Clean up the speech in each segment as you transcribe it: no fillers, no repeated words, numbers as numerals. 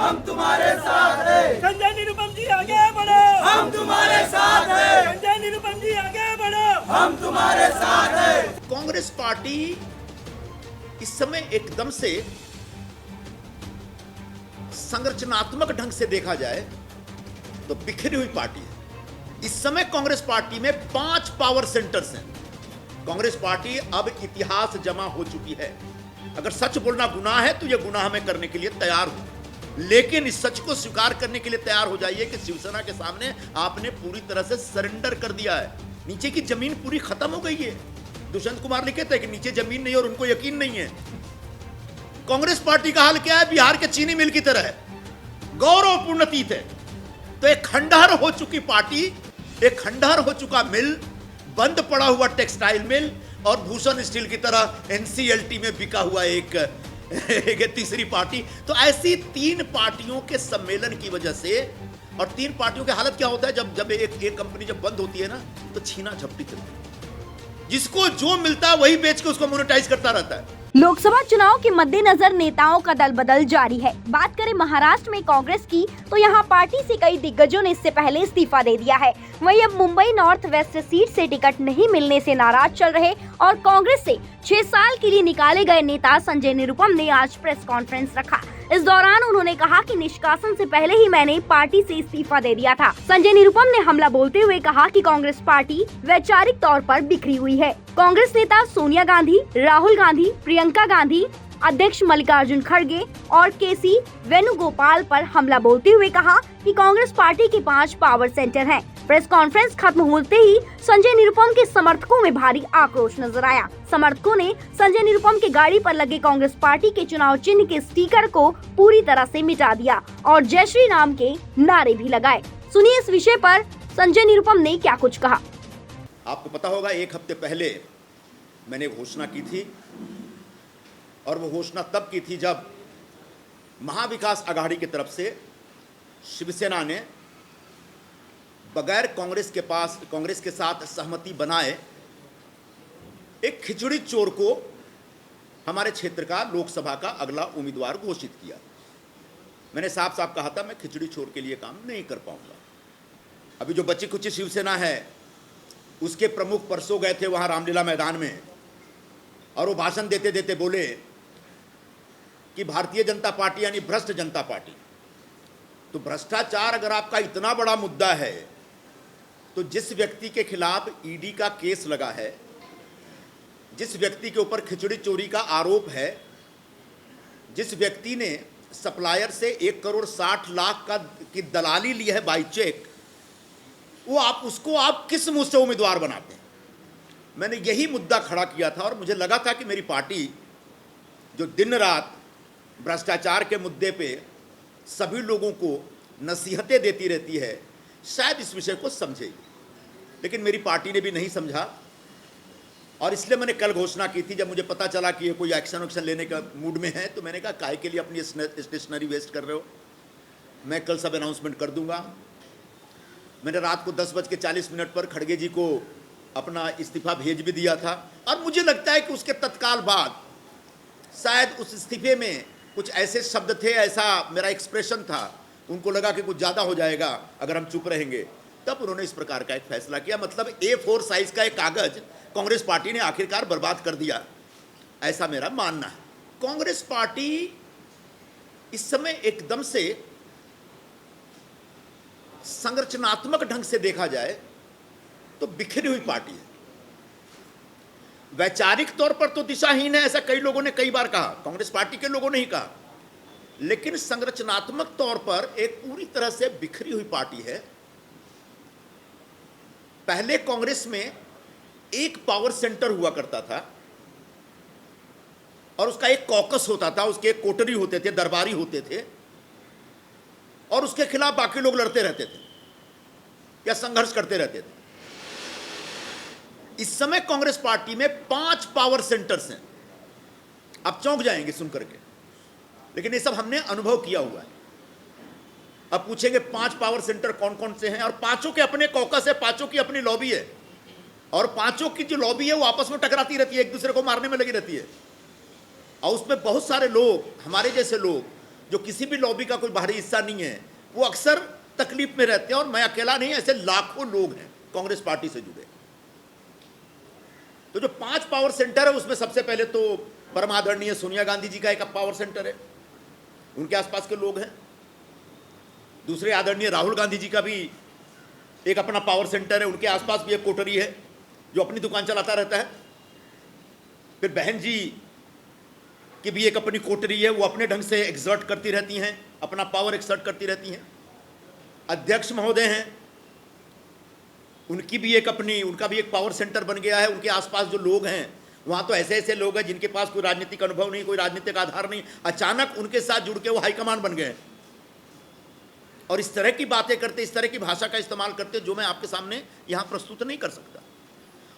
हम तुम्हारे साथ हैं। संजय निरुपम जी आगे बढ़ो, हम तुम्हारे साथ हैं। संजय निरुपम जी आगे बढ़ो, हम तुम्हारे साथ हैं। कांग्रेस पार्टी इस समय एकदम से संरचनात्मक ढंग से देखा जाए तो बिखरी हुई पार्टी है। इस समय कांग्रेस पार्टी में 5 पावर सेंटर्स हैं। कांग्रेस पार्टी अब इतिहास जमा हो चुकी है। अगर सच बोलना गुनाह है तो यह गुनाह मैं करने के लिए तैयार हूं, लेकिन इस सच को स्वीकार करने के लिए तैयार हो जाइए कि शिवसेना के सामने आपने पूरी तरह से सरेंडर कर दिया है। नीचे की जमीन पूरी खत्म हो गई है। दुष्यंत कुमार लिखे थे कि नीचे जमीन नहीं और उनको यकीन नहीं है। कांग्रेस पार्टी का हाल क्या है? बिहार के चीनी मिल की तरह है, गौरवपूर्ण अतीत है। तो एक खंडहर हो चुकी पार्टी, एक खंडहर हो चुका मिल, बंद पड़ा हुआ टेक्सटाइल मिल और भूषण स्टील की तरह एनसीएलटी में बिका हुआ एक तीसरी पार्टी। तो ऐसी 3 पार्टियों के सम्मेलन की वजह से, और 3 पार्टियों की हालत क्या होता है जब एक कंपनी जब बंद होती है ना, तो छीना झपटी चलती है। जिसको जो मिलता है वही बेच के उसको मोनेटाइज करता रहता है। लोकसभा चुनाव के मद्देनजर नेताओं का दल बदल जारी है। बात करें महाराष्ट्र में कांग्रेस की, तो यहां पार्टी से कई दिग्गजों ने इससे पहले इस्तीफा दे दिया है। वहीं अब मुंबई नॉर्थ वेस्ट सीट से टिकट नहीं मिलने से नाराज चल रहे और कांग्रेस से 6 साल के लिए निकाले गए नेता संजय निरुपम ने आज प्रेस कॉन्फ्रेंस रखा। इस दौरान उन्होंने कहा कि निष्कासन से पहले ही मैंने पार्टी से इस्तीफा दे दिया था। संजय निरुपम ने हमला बोलते हुए कहा कि कांग्रेस पार्टी वैचारिक तौर पर बिखरी हुई है। कांग्रेस नेता सोनिया गांधी, राहुल गांधी, प्रियंका गांधी, अध्यक्ष मल्लिकार्जुन खड़गे और केसी वेणुगोपाल पर हमला बोलते हुए कहा कि कांग्रेस पार्टी के 5 पावर सेंटर हैं। प्रेस कॉन्फ्रेंस खत्म होते ही संजय निरुपम के समर्थकों में भारी आक्रोश नजर आया। समर्थकों ने संजय निरुपम के गाड़ी पर लगे कांग्रेस पार्टी के चुनाव चिन्ह के स्टिकर को पूरी तरह से मिटा दिया और जय श्री राम के नारे भी लगाए। सुनिए इस विषय पर संजय निरुपम ने क्या कुछ कहा। आपको पता होगा 1 हफ्ते पहले मैंने घोषणा की थी, और वो घोषणा तब की थी जब महाविकास आघाड़ी की तरफ से शिवसेना ने बगैर कांग्रेस के साथ सहमति बनाए एक खिचड़ी चोर को हमारे क्षेत्र का लोकसभा का अगला उम्मीदवार घोषित किया। मैंने साफ साफ कहा था मैं खिचड़ी चोर के लिए काम नहीं कर पाऊंगा। अभी जो बची कुची शिवसेना है उसके प्रमुख परसों गए थे वहां रामलीला मैदान में, और वो भाषण देते देते बोले कि भारतीय जनता पार्टी यानी भ्रष्ट जनता पार्टी। तो भ्रष्टाचार अगर आपका इतना बड़ा मुद्दा है तो जिस व्यक्ति के खिलाफ ईडी का केस लगा है, जिस व्यक्ति के ऊपर खिचड़ी चोरी का आरोप है, जिस व्यक्ति ने सप्लायर से 1 करोड़ 60 लाख की दलाली ली है बाई चेक, वो उसको आप किस मुंह से उम्मीदवार बनाते हैं? मैंने यही मुद्दा खड़ा किया था और मुझे लगा था कि मेरी पार्टी जो दिन रात भ्रष्टाचार के मुद्दे पे सभी लोगों को नसीहतें देती रहती है, शायद इस विषय को समझेगी, लेकिन मेरी पार्टी ने भी नहीं समझा। और इसलिए मैंने कल घोषणा की थी, जब मुझे पता चला कि ये कोई एक्शन लेने का मूड में है, तो मैंने कहा काहे के लिए अपनी स्टेशनरी वेस्ट कर रहे हो, मैं कल सब अनाउंसमेंट कर दूंगा। मैंने रात को 10:40 पर खड़गे जी को अपना इस्तीफा भेज भी दिया था, और मुझे लगता है कि उसके तत्काल बाद शायद उस इस्तीफे में कुछ ऐसे शब्द थे, ऐसा मेरा एक्सप्रेशन था, उनको लगा कि कुछ ज़्यादा हो जाएगा अगर हम चुप रहेंगे, तब उन्होंने इस प्रकार का एक फैसला किया। मतलब A4 साइज का एक कागज कांग्रेस पार्टी ने आखिरकार बर्बाद कर दिया, ऐसा मेरा मानना है। कांग्रेस पार्टी इस समय एकदम से संरचनात्मक ढंग से देखा जाए तो बिखरी हुई पार्टी है। वैचारिक तौर पर तो दिशाहीन है, ऐसा कई लोगों ने कई बार कहा, कांग्रेस पार्टी के लोगों ने ही कहा, लेकिन संरचनात्मक तौर पर एक पूरी तरह से बिखरी हुई पार्टी है। पहले कांग्रेस में एक पावर सेंटर हुआ करता था और उसका एक कॉकस होता था, उसके एक कोटरी होते थे, दरबारी होते थे, और उसके खिलाफ बाकी लोग लड़ते रहते थे या संघर्ष करते रहते थे। इस समय कांग्रेस पार्टी में 5 पावर सेंटर्स हैं। आप चौंक जाएंगे सुनकर के, लेकिन ये सब हमने अनुभव किया हुआ है। अब पूछेंगे 5 पावर सेंटर कौन कौन से हैं, और 5 के अपने कॉकस है, 5 की अपनी लॉबी है, और 5 की जो लॉबी है वो आपस में टकराती रहती है, एक दूसरे को मारने में लगी रहती है। और उसमें बहुत सारे लोग, हमारे जैसे लोग जो किसी भी लॉबी का कोई बाहरी हिस्सा नहीं है, वो अक्सर तकलीफ में रहते हैं। और मैं अकेला नहीं, ऐसे लाखों लोग हैं कांग्रेस पार्टी से जुड़े। तो जो 5 पावर सेंटर है, उसमें सबसे पहले तो परम आदरणीय सोनिया गांधी जी का एक पावर सेंटर है, उनके आसपास के लोग हैं। दूसरे आदरणीय राहुल गांधी जी का भी एक अपना पावर सेंटर है, उनके आसपास भी एक कोटरी है जो अपनी दुकान चलाता रहता है। फिर बहन जी की भी एक अपनी कोटरी है, वो अपने ढंग से एक्सर्ट करती रहती हैं, अपना पावर एक्सर्ट करती रहती हैं। अध्यक्ष महोदय हैं, उनका भी एक पावर सेंटर बन गया है। उनके आसपास जो लोग हैं, वहां तो ऐसे ऐसे लोग हैं जिनके पास कोई राजनीतिक अनुभव नहीं, कोई राजनीतिक आधार नहीं, अचानक उनके साथ जुड़ के वो हाईकमान बन गए और इस तरह की बातें करते, इस तरह की भाषा का इस्तेमाल करते जो मैं आपके सामने यहां प्रस्तुत नहीं कर सकता।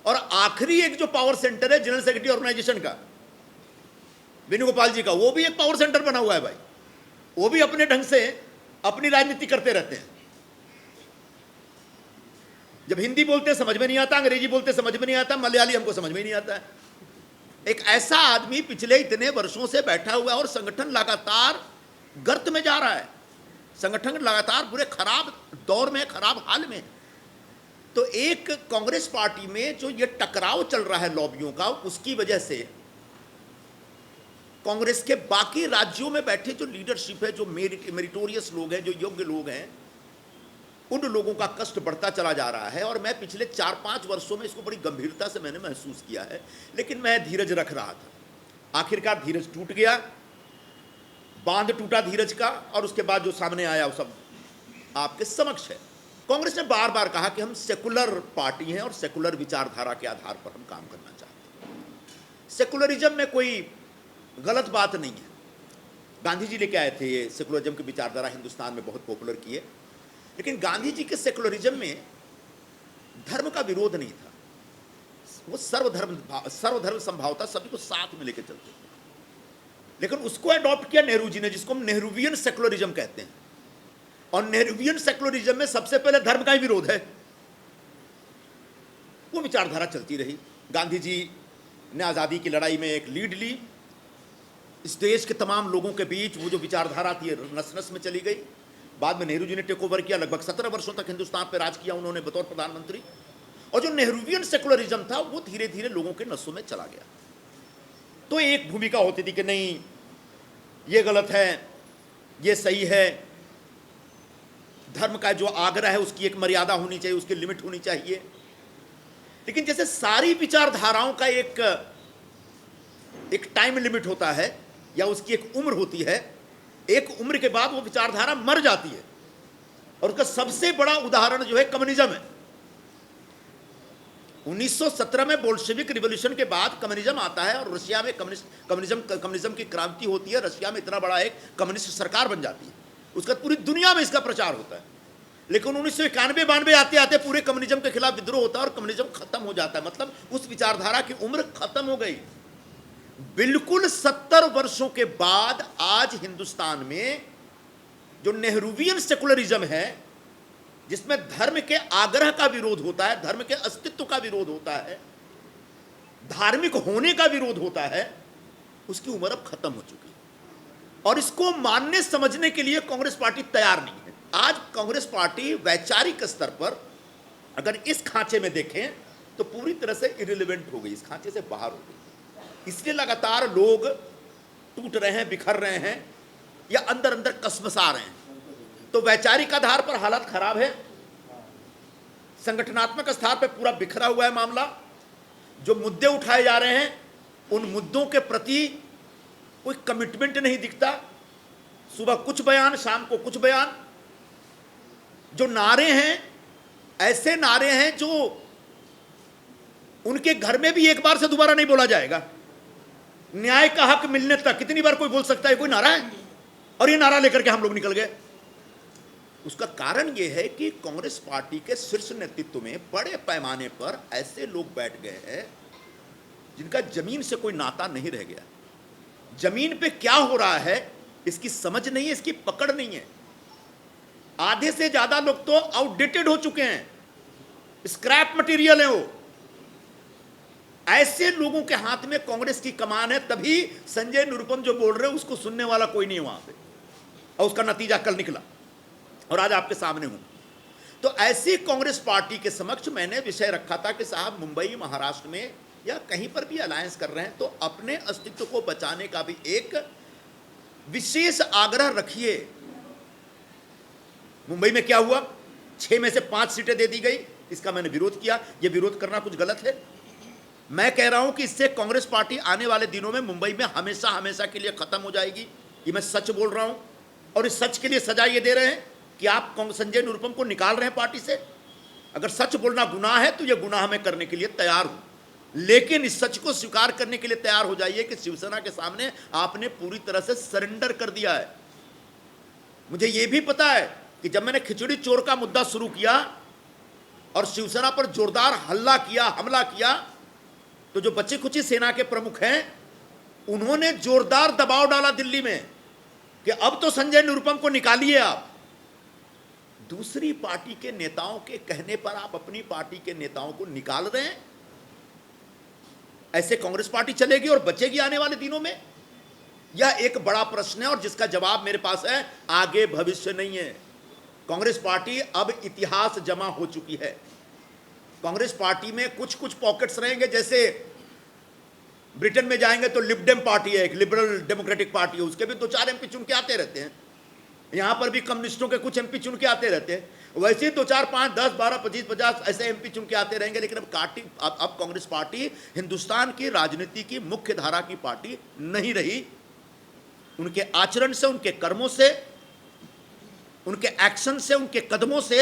और आखिरी एक जो पावर सेंटर है जनरल सेक्रेटरी ऑर्गेनाइजेशन का, वेणुगोपाल जी का, वो भी एक पावर सेंटर बना हुआ है भाई। वो भी अपने ढंग से अपनी राजनीति करते रहते हैं। जब हिंदी बोलते समझ में नहीं आता, अंग्रेजी बोलते समझ में नहीं आता, मलयाली हमको समझ में नहीं आता है। एक ऐसा आदमी पिछले इतने वर्षों से बैठा हुआ है और संगठन लगातार गर्त में जा रहा है, संगठन लगातार बुरे खराब दौर में, खराब हाल में। तो एक कांग्रेस पार्टी में जो ये टकराव चल रहा है लॉबियों का, उसकी वजह से कांग्रेस के बाकी राज्यों में बैठे जो लीडरशिप है, जो मेरिटोरियस लोग हैं, जो योग्य लोग हैं, उन लोगों का कष्ट बढ़ता चला जा रहा है। और मैं पिछले 4-5 वर्षों में इसको बड़ी गंभीरता से मैंने महसूस किया है, लेकिन मैं धीरज रख रहा था। आखिरकार धीरज टूट गया, बांध टूटा धीरज का, और उसके बाद जो सामने आया वो सब आपके समक्ष है। कांग्रेस ने बार बार कहा कि हम सेकुलर पार्टी हैं और सेकुलर विचारधारा के आधार पर हम काम करना चाहते हैं। सेकुलरिज्म में कोई गलत बात नहीं है। गांधी जी लेके आए थे ये सेकुलरिज्म की विचारधारा, हिंदुस्तान में बहुत पॉपुलर किए। लेकिन गांधी जी के सेकुलरिज्म में धर्म का विरोध नहीं था, वो सर्वधर्म संभावता, सभी को साथ में लेकर चलते थे। लेकिन उसको अडॉप्ट किया नेहरू जी ने, जिसको हम नेहरूवियन सेकुलरिज्म कहते हैं। और नेहरूवियन सेकुलरिज्म में सबसे पहले धर्म का ही विरोध है। वो विचारधारा चलती रही। गांधी जी ने आज़ादी की लड़ाई में एक लीड ली, इस देश के तमाम लोगों के बीच वो जो विचारधारा थी नस नस में चली गई। बाद में नेहरू जी ने टेक ओवर किया, लगभग 17 वर्षों तक हिंदुस्तान पर राज किया उन्होंने बतौर प्रधानमंत्री। और जो नेहरूवियन सेकुलरिज्म था वो धीरे धीरे लोगों के नसों में चला गया। तो एक भूमिका होती थी कि नहीं ये गलत है, ये सही है, धर्म का जो आग्रह है उसकी एक मर्यादा होनी चाहिए, उसकी लिमिट होनी चाहिए। लेकिन जैसे सारी विचारधाराओं का एक टाइम लिमिट होता है या उसकी एक उम्र होती है, एक उम्र के बाद वो विचारधारा मर जाती है। और उसका सबसे बड़ा उदाहरण जो है कम्युनिज्म है। 1917 में बोल्शेविक रिवॉल्यूशन के बाद कम्युनिज्म आता है और रशिया में कम्युनिज्म की क्रांति होती है। रशिया में इतना बड़ा एक कम्युनिस्ट सरकार बन जाती है, उसका पूरी दुनिया में इसका प्रचार होता है। लेकिन 1991-92 आते आते पूरे कम्युनिज्म के खिलाफ विद्रोह होता है और कम्युनिज्म खत्म हो जाता है। मतलब उस विचारधारा की उम्र खत्म हो गई। बिल्कुल 70 वर्षों के बाद आज हिंदुस्तान में जो नेहरूवियन सेकुलरिज्म है, जिसमें धर्म के आग्रह का विरोध होता है, धर्म के अस्तित्व का विरोध होता है, धार्मिक होने का विरोध होता है, उसकी उम्र अब खत्म हो चुकी है। और इसको मानने समझने के लिए कांग्रेस पार्टी तैयार नहीं है। आज कांग्रेस पार्टी वैचारिक स्तर पर अगर इस खांचे में देखें तो पूरी तरह से इरिलेवेंट हो गई, इस खांचे से बाहर हो गई। इसलिए लगातार लोग टूट रहे हैं, बिखर रहे हैं या अंदर अंदर कसमसा रहे हैं। तो वैचारिक आधार पर हालत खराब है, संगठनात्मक स्तर पर पूरा बिखरा हुआ है मामला। जो मुद्दे उठाए जा रहे हैं उन मुद्दों के प्रति कोई कमिटमेंट नहीं दिखता। सुबह कुछ बयान, शाम को कुछ बयान। जो नारे हैं ऐसे नारे हैं जो उनके घर में भी एक बार से दोबारा नहीं बोला जाएगा। न्याय का हक मिलने तक कितनी बार कोई बोल सकता है, कोई नारा है? और ये नारा लेकर के हम लोग निकल गए। उसका कारण यह है कि कांग्रेस पार्टी के शीर्ष नेतृत्व में बड़े पैमाने पर ऐसे लोग बैठ गए हैं जिनका जमीन से कोई नाता नहीं रह गया। जमीन पे क्या हो रहा है इसकी समझ नहीं है, इसकी पकड़ नहीं है। आधे से ज्यादा लोग तो आउटडेटेड हो चुके हैं, स्क्रैप मटेरियल है वो। ऐसे लोगों के हाथ में कांग्रेस की कमान है, तभी संजय निरुपम जो बोल रहे हैं उसको सुनने वाला कोई नहीं है वहां पे। और उसका नतीजा कल निकला और आज आपके सामने हूं। तो ऐसी कांग्रेस पार्टी के समक्ष मैंने विषय रखा था कि साहब मुंबई महाराष्ट्र में या कहीं पर भी अलायंस कर रहे हैं तो अपने अस्तित्व को बचाने का भी एक विशेष आग्रह रखिए। मुंबई में क्या हुआ, 6 में से 5 सीटें दे दी गई, इसका मैंने विरोध किया। यह विरोध करना कुछ गलत है? मैं कह रहा हूं कि इससे कांग्रेस पार्टी आने वाले दिनों में मुंबई में हमेशा हमेशा के लिए खत्म हो जाएगी। ये मैं सच बोल रहा हूं और इस सच के लिए सजा ये दे रहे हैं कि आप संजय निरुपम को निकाल रहे हैं पार्टी से। अगर सच बोलना गुनाह है तो यह गुनाह मैं करने के लिए तैयार हूं, लेकिन इस सच को स्वीकार करने के लिए तैयार हो जाइए कि शिवसेना के सामने आपने पूरी तरह से सरेंडर कर दिया है। मुझे यह भी पता है कि जब मैंने खिचड़ी चोर का मुद्दा शुरू किया और शिवसेना पर जोरदार हमला किया तो जो बची खुची सेना के प्रमुख हैं उन्होंने जोरदार दबाव डाला दिल्ली में कि अब तो संजय निरुपम को निकालिए आप। दूसरी पार्टी के नेताओं के कहने पर आप अपनी पार्टी के नेताओं को निकाल रहे हैं। ऐसे कांग्रेस पार्टी चलेगी और बचेगी आने वाले दिनों में? यह एक बड़ा प्रश्न है और जिसका जवाब मेरे पास है, आगे भविष्य नहीं है। कांग्रेस पार्टी अब इतिहास जमा हो चुकी है। कांग्रेस पार्टी में कुछ कुछ पॉकेट्स रहेंगे, जैसे ब्रिटेन में जाएंगे तो लिबडेम पार्टी है, एक लिबरल डेमोक्रेटिक पार्टी है, उसके भी 2-4 एमपी चुन के आते रहते हैं। यहां पर भी कम्युनिस्टों के कुछ एमपी चुन के आते रहते हैं। वैसे ही 2-4, 5, 10, 12, 25, 50 ऐसे एमपी चुन के आते रहेंगे। लेकिन अब कांग्रेस पार्टी हिंदुस्तान की राजनीति की मुख्य धारा की पार्टी नहीं रही। उनके आचरण से, उनके कर्मों से, उनके एक्शन से, उनके कदमों से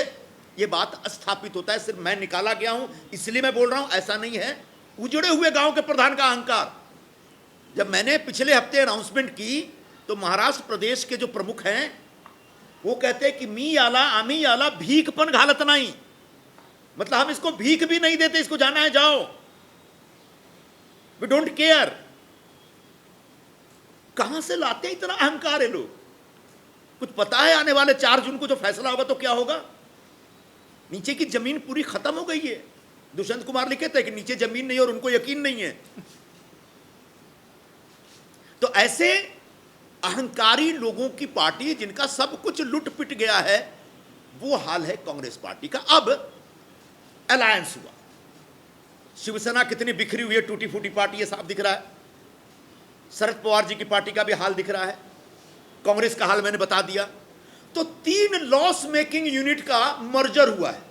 यह बात स्थापित होता है। सिर्फ मैं निकाला गया हूं इसलिए मैं बोल रहा हूं, ऐसा नहीं है। उजड़े हुए गांव के प्रधान का अहंकार। जब मैंने पिछले हफ्ते अनाउंसमेंट की तो महाराष्ट्र प्रदेश के जो प्रमुख हैं वो कहते हैं कि मी आला आमी आला भीखपन घालत नहीं, मतलब हम इसको भीख भी नहीं देते, इसको जाना है जाओ, वी डोंट केयर। कहां से लाते हैं इतना अहंकार है लोग? कुछ पता है आने वाले 4 जून को जो फैसला होगा तो क्या होगा? नीचे की जमीन पूरी खत्म हो गई है। दुष्यंत कुमार लिखे थे कि नीचे जमीन नहीं और उनको यकीन नहीं है। तो ऐसे अहंकारी लोगों की पार्टी जिनका सब कुछ लुट पिट गया है, वो हाल है कांग्रेस पार्टी का। अब अलायंस हुआ, शिवसेना कितनी बिखरी हुई है, टूटी फूटी पार्टी, ये साफ दिख रहा है। शरद पवार जी की पार्टी का भी हाल दिख रहा है। कांग्रेस का हाल मैंने बता दिया। तो 3 लॉस मेकिंग यूनिट का मर्जर हुआ है।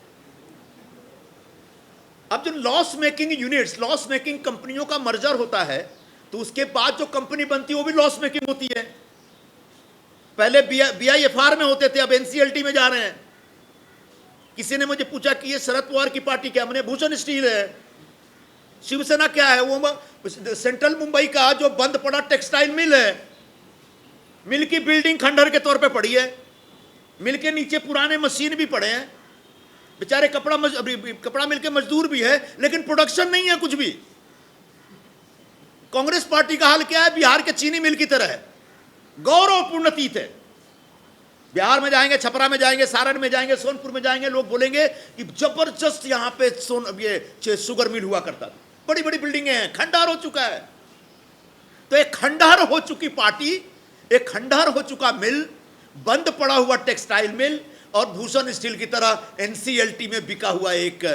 अब जो loss making units, loss making कंपनियों का मर्जर होता है तो उसके बाद जो कंपनी बनती है वो भी लॉस मेकिंग होती है। पहले BIFR में होते थे, अब NCLT में जा रहे हैं। किसी ने मुझे पूछा कि ये शरद पवार की पार्टी क्या? हमने भूषण स्टील है। शिवसेना क्या है? वो सेंट्रल मुंबई का जो बंद पड़ा टेक्सटाइल मिल है, मिल की बिल्डिंग खंडहर के तौर पे पड़ी है। मिल के नीचे पुराने मशीन भी पड़े हैं, बेचारे कपड़ा मिल के मजदूर भी है, लेकिन प्रोडक्शन नहीं है कुछ भी। कांग्रेस पार्टी का हाल क्या है? बिहार के चीनी मिल की तरह है, गौरवपूर्ण अतीत है। बिहार में जाएंगे, छपरा में जाएंगे, सारण में जाएंगे, सोनपुर में जाएंगे, लोग बोलेंगे कि जबरदस्त यहां पे ये शुगर मिल हुआ करता था, बड़ी बड़ी बिल्डिंगें हैं, खंडहर हो चुका है। तो एक खंडहर हो चुकी पार्टी, एक खंडहर हो चुका मिल, बंद पड़ा हुआ टेक्सटाइल मिल और भूषण स्टील की तरह NCLT में बिका हुआ एक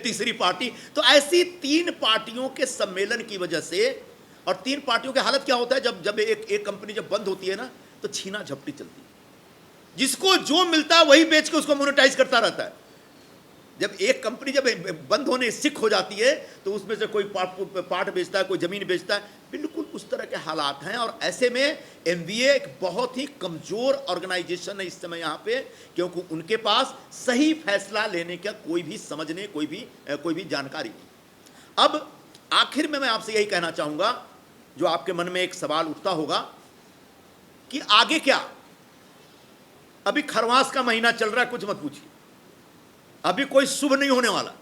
तीसरी पार्टी। तो ऐसी 3 पार्टियों के सम्मेलन की वजह से, और 3 पार्टियों की हालत क्या होता है, जब एक कंपनी जब बंद होती है ना तो छीना झपटी चलती है। जिसको जो मिलता है वही बेच के उसको मोनेटाइज करता रहता है। जब एक कंपनी जब बंद होने सिक हो जाती है तो उसमें से कोई पार्ट बेचता है, कोई जमीन बेचता है। बिल्कुल उस तरह के हालात हैं। और ऐसे में MVA एक बहुत ही कमजोर ऑर्गेनाइजेशन है इस समय यहाँ पे, क्योंकि उनके पास सही फैसला लेने का कोई भी समझने, कोई भी जानकारी नहीं। अब आखिर में मैं आपसे यही कहना चाहूंगा, जो आपके मन में एक सवाल उठता होगा कि आगे क्या। अभी खरवास का महीना चल रहा है, कुछ मत पूछिए, अभी कोई शुभ नहीं होने वाला।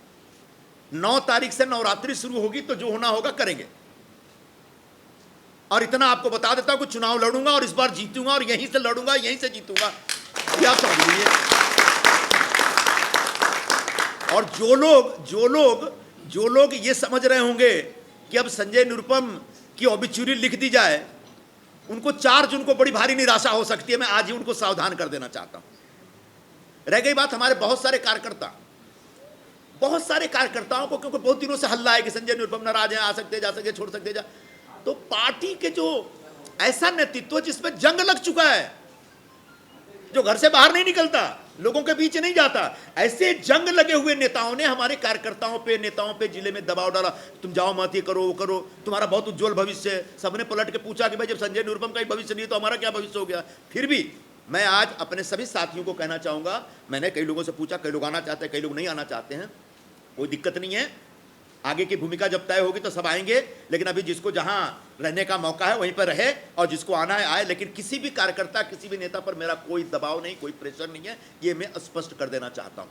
9 तारीख से नवरात्रि शुरू होगी तो जो होना होगा करेंगे। और इतना आपको बता देता हूं कि चुनाव लड़ूंगा और इस बार जीतूंगा और यहीं से लड़ूंगा, यहीं से जीतूंगा, ये आप समझ लीजिए। और जो लोग ये समझ रहे होंगे कि अब संजय निरुपम की ऑबिचुरी लिख दी जाए उनको 4 जून को बड़ी भारी निराशा हो सकती है। मैं आज ही उनको सावधान कर देना चाहता हूं। रह गई बात हमारे बहुत सारे कार्यकर्ताओं को, क्योंकि बहुत दिनों से हल्ला है कि संजय निरुपम नाराज है, आ सकते जा सकते, छोड़ सकते जा। तो पार्टी के जो ऐसा नेतृत्व जिसमें जंग लग चुका है, जो घर से बाहर नहीं निकलता, लोगों के बीच नहीं जाता, ऐसे जंग लगे हुए नेताओं ने हमारे कार्यकर्ताओं पे, नेताओं पे जिले में दबाव डाला, तुम जाओ मत, ये करो वो करो, तुम्हारा बहुत उज्जवल भविष्य है। सबने पलट के पूछा कि भाई जब संजय निरुपम का ही भविष्य नहीं तो हमारा क्या भविष्य हो गया। फिर भी मैं आज अपने सभी साथियों को कहना चाहूंगा, मैंने कई लोगों से पूछा, कई लोग आना चाहते हैं, कई लोग नहीं आना चाहते हैं, कोई दिक्कत नहीं है। आगे की भूमिका जब तय होगी तो सब आएंगे, लेकिन अभी जिसको जहां रहने का मौका है वहीं पर रहे, और जिसको आना है आए। लेकिन किसी भी कार्यकर्ता, किसी भी नेता पर मेरा कोई दबाव नहीं, कोई प्रेशर नहीं है, ये मैं स्पष्ट कर देना चाहता हूं।